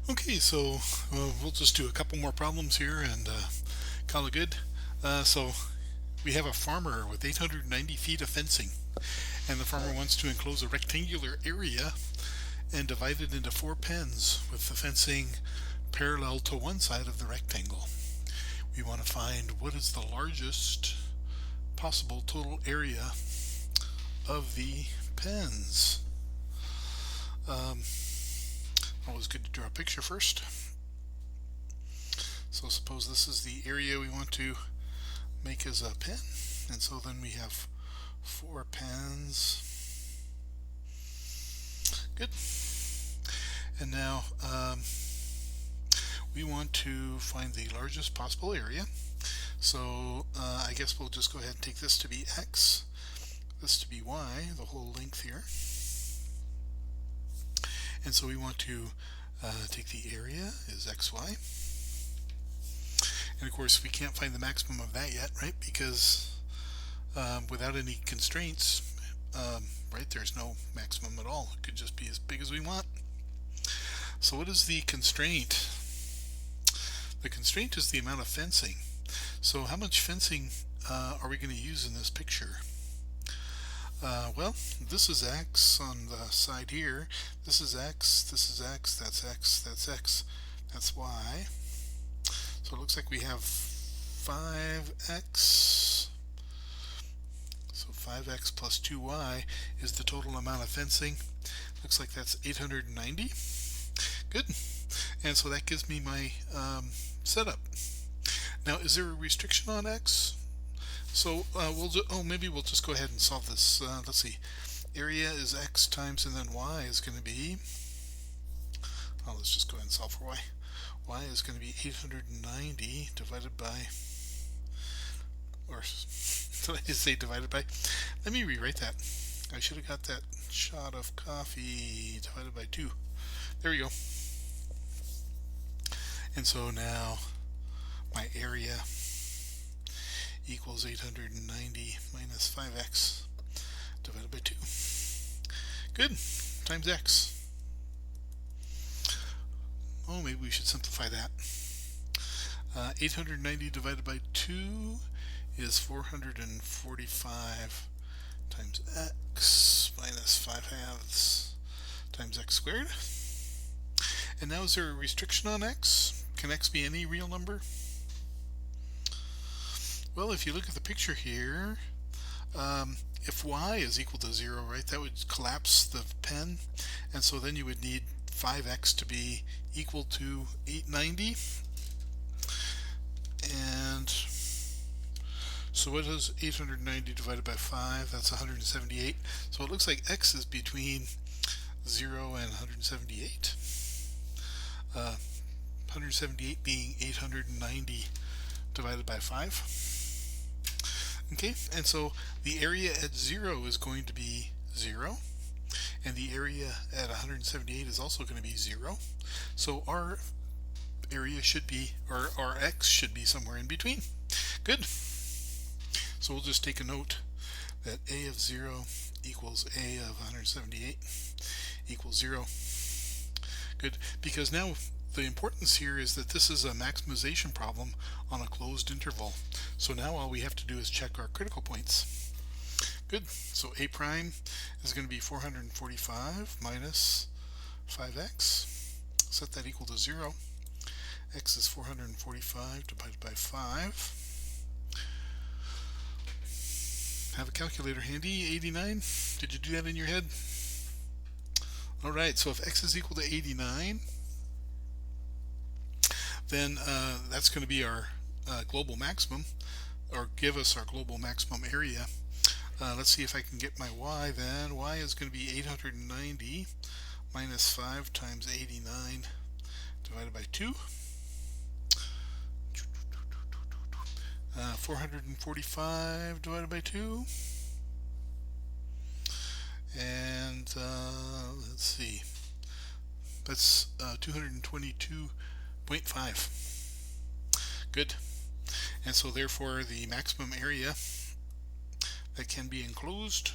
Okay, so we'll just do a couple more problems here and call it good. So we have a farmer with 890 feet of fencing, and the farmer wants to enclose a rectangular area and divide it into 4 pens with the fencing parallel to one side of the rectangle. We want to find what is the largest possible total area of the pens. Um, Always good to draw a picture first. So suppose this is the area we want to make as a pen, and so then we have 4 pens. Good. And now we want to find the largest possible area. So I guess we'll just go ahead and take this to be x, this to be y, the whole length here. And so we want to take the area is xy. And of course we can't find the maximum of that yet, right? Because without any constraints, right, there's no maximum at all. It could just be as big as we want. So what is the constraint? The constraint is the amount of fencing. So how much fencing are we going to use in this picture? Well, this is x on the side here. This is x, this is x, that's x, that's x, that's y. So it looks like we have 5x. So 5x plus 2y is the total amount of fencing. Looks like that's 890. Good. And so that gives me my setup. Now, is there a restriction on x? So maybe we'll just go ahead and solve this. Let's see. Area is x times, and then y is going to be. Oh, let's just go ahead and solve for y. Y is going to be 890 divided by, or did I just say divided by? Let me rewrite that. I should have got that shot of coffee divided by 2. There we go. And so now my area equals 890 minus 5x divided by 2. Good. Times x. Oh, maybe we should simplify that. 890 divided by 2 is 445 times x minus 5 halves times x squared. And now is there a restriction on x? Can x be any real number? Well, if you look at the picture here, if y is equal to 0, right, that would collapse the pen, and so then you would need 5x to be equal to 890. And so what is 890 divided by 5? That's 178. So it looks like x is between 0 and 178. 178 being 890 divided by 5. Okay, and so the area at 0 is going to be 0, and the area at 178 is also going to be 0. So our area should be, or our x should be somewhere in between. Good. So we'll just take a note that a of 0 equals a of 178 equals 0. Good, because now the importance here is that this is a maximization problem on a closed interval. So now all we have to do is check our critical points. Good. So a prime is going to be 445 minus 5x. Set that equal to 0. X is 445 divided by 5. Have a calculator handy. 89. Did you do that in your head? Alright, so if x is equal to 89, then that's going to be our global maximum, or give us our global maximum area. Let's see if I can get my y then. Y is going to be 890 minus 5 times 89 divided by 2. 445 divided by 2. And let's see. That's 222.5. Good. And so therefore the maximum area that can be enclosed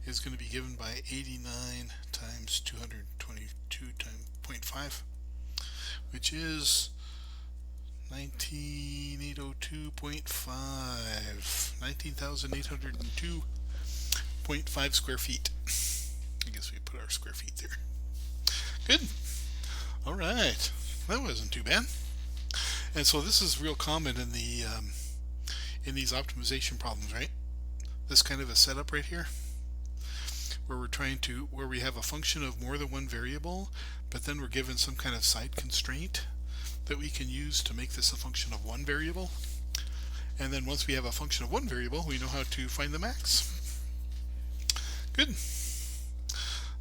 is going to be given by 89 times 222 times 802.5, which is 19,802.5 square feet. I guess we put our square feet there. Good. All right, that wasn't too bad. And so this is real common in the in these optimization problems, right? This kind of a setup right here, where we have a function of more than one variable, but then we're given some kind of side constraint that we can use to make this a function of one variable. And then once we have a function of one variable, we know how to find the max. Good.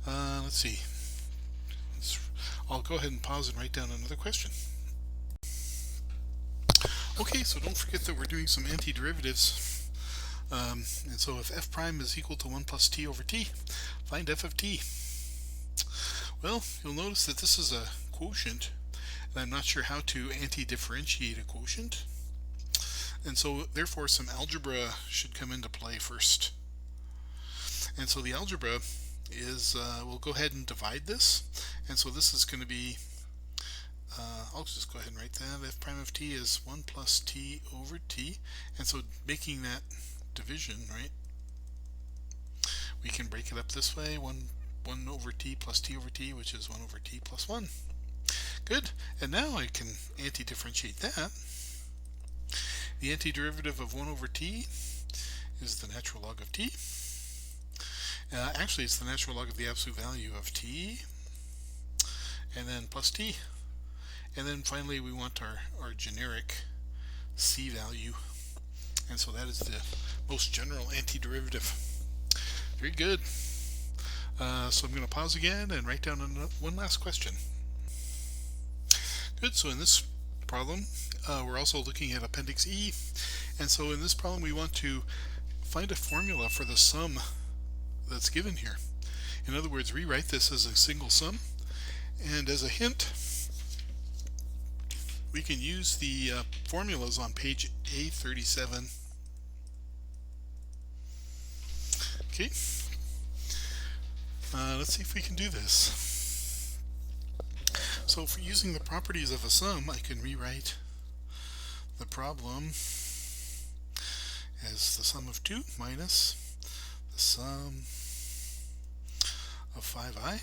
Let's see. I'll go ahead and pause and write down another question. Okay, so don't forget that we're doing some antiderivatives. And so if f prime is equal to 1 plus t over t, find f of t. Well, you'll notice that this is a quotient, and I'm not sure how to anti-differentiate a quotient. And so therefore some algebra should come into play first. And so the algebra is, we'll go ahead and divide this. And so this is going to be, I'll just go ahead and write that. F prime of t is 1 plus t over t. And so making that division, right, we can break it up this way, 1 over t plus t over t, which is 1 over t plus 1. Good. And now I can anti-differentiate that. The antiderivative of 1 over t is the natural log of t. Actually, it's the natural log of the absolute value of t, and then plus t. And then finally we want our generic c value. And so that is the most general antiderivative. Very good. So I'm going to pause again and write down one last question. Good. So in this problem, we're also looking at Appendix E. And so in this problem, we want to find a formula for the sum that's given here. In other words, rewrite this as a single sum. And as a hint, we can use the formulas on page A37. Okay. Let's see if we can do this. So for using the properties of a sum, I can rewrite the problem as the sum of 2 minus the sum of 5i.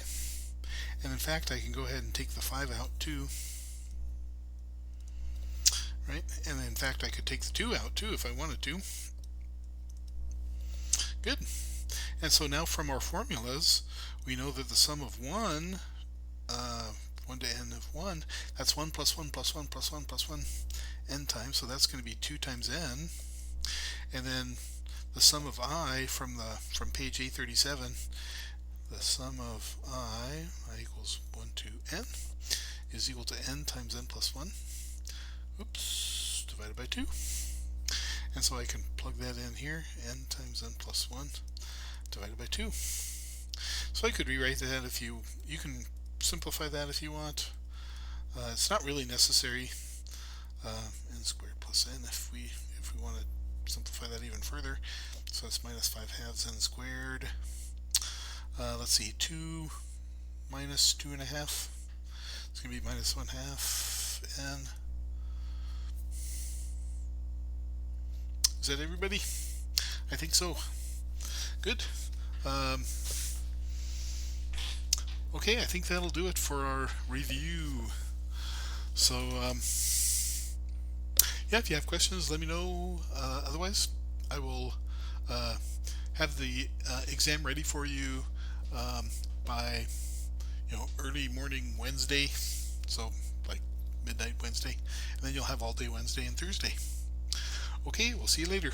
And in fact, I can go ahead and take the 5 out too. Right? And in fact, I could take the 2 out too if I wanted to. Good. And so now from our formulas, we know that the sum of 1 to n of 1, that's 1 plus 1 plus 1 plus 1 plus 1 n times, so that's going to be 2 times n. And then the sum of I from page A37, the sum of I equals 1 to n, is equal to n times n plus 1, oops, divided by 2. And so I can plug that in here, n times n plus 1 divided by 2. So I could rewrite that if you can simplify that if you want. It's not really necessary. N squared plus n if we want to simplify that even further. So that's minus 5 halves n squared. Let's see, 2 minus 2 and a half. It's going to be minus 1 half n. Is that everybody? I think so. Good. Okay, I think that'll do it for our review. So, yeah, if you have questions, let me know. Otherwise, I will have the exam ready for you by early morning Wednesday, so like midnight Wednesday, and then you'll have all day Wednesday and Thursday. Okay, we'll see you later.